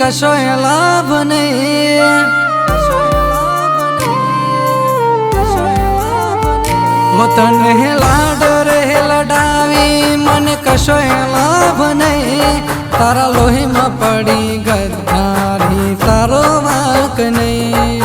કશોય લાભ નહીં, તને લાડ રે લડાવી મને કશોય લાભ નહીં, તારા લોહીમાં પડી ગદ્દારી તારો વાંક નહીં।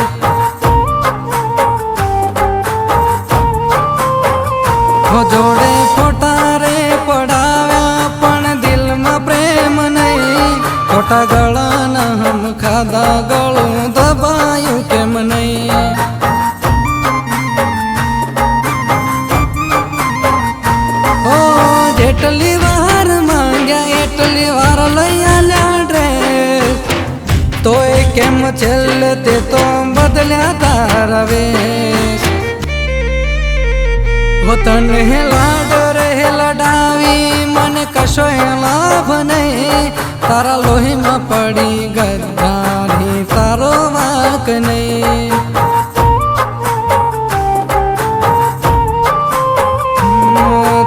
જોડે ફોટા રે પડાવ્યા પણ દિલમાં પ્રેમ નહીં, ખોટા ગળાના હમ ખાધા ગળું દબાયું કેમ નહીં। જેટલી વાર માંગ્યા એટલી વાર લઈ આલ્યા ડ્રેસ, તોય કેમ છેલ્લે તે તો બદલ્યા તારા વેશ। તને લાડ રે લડાવી મને કશોય લાભ નહીં, તારા લોહીમાં પડી ગદ્દારી તારો વાંક નહીં।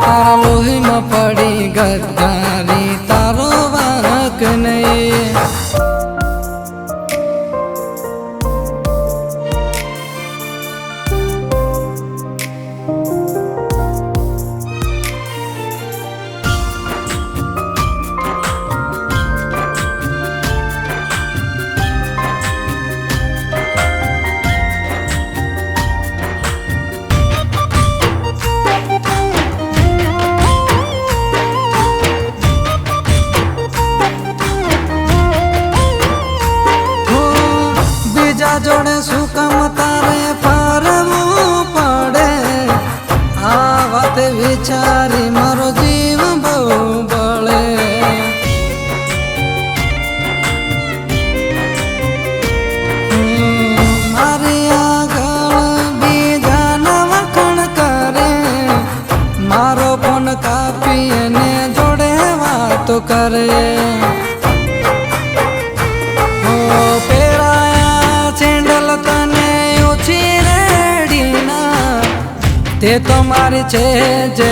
તારા લોહીમાં પડી ગદ્દારી તારો વાંક નહીં। જોડે શું કામ તારે ફરવું પડે, આ વાત વિચારી મારો જીવ બહુ બળે। મારી આગળ બીજાના વખાણ કરે, મારો ફોન કાપી એને જોડે વાતો કરે। તે તો મારી છે જે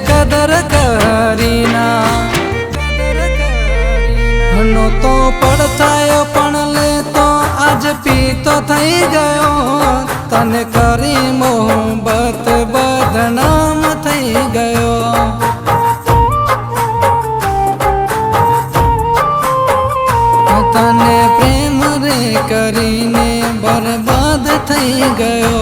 કદર કરીના, નો તો પડછાયો પણ લેતો આજ પીતો થઈ ગયો, તને કરી મોહબ્બત બદનામ થઈ ગયો। તને પ્રેમ રે કરીને બરબાદ થઈ ગયો।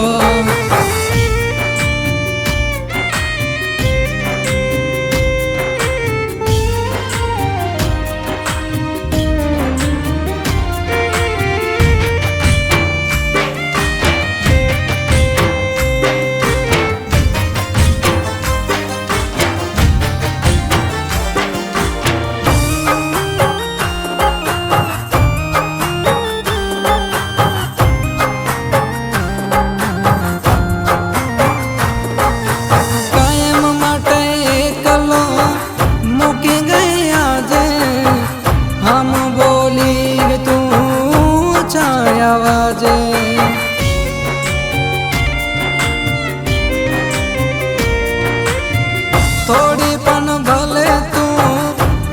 થોડી પણ ભલે તું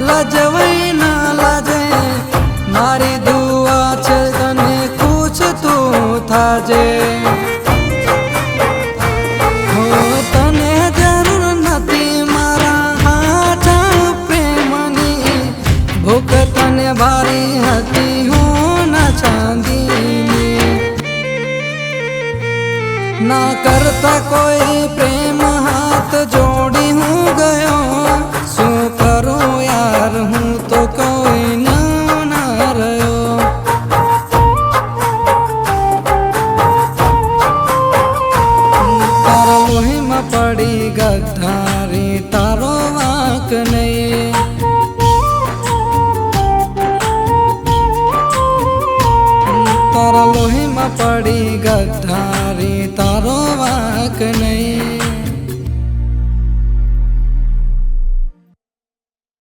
લજવાઈ ના લાજે, મારી દુઆ છે તને ખુશ તું થાજે। તને જરૂર નથી મારા હાથા પ્રેમની, ભૂખ તને ભારી હતી હું ના ચાંદીની, ના કરતા કોઈ પ્રેમ હાથ જોડી હું ગયો, શું કરું યાર હું તો કોઈ ના રહ્યો। તારા લોહીમાં પડી ગદ્દારી તારો વાંક નહીં, તારા લોહીમાં પડી ગદ્દારી તારો વાંક નહીં।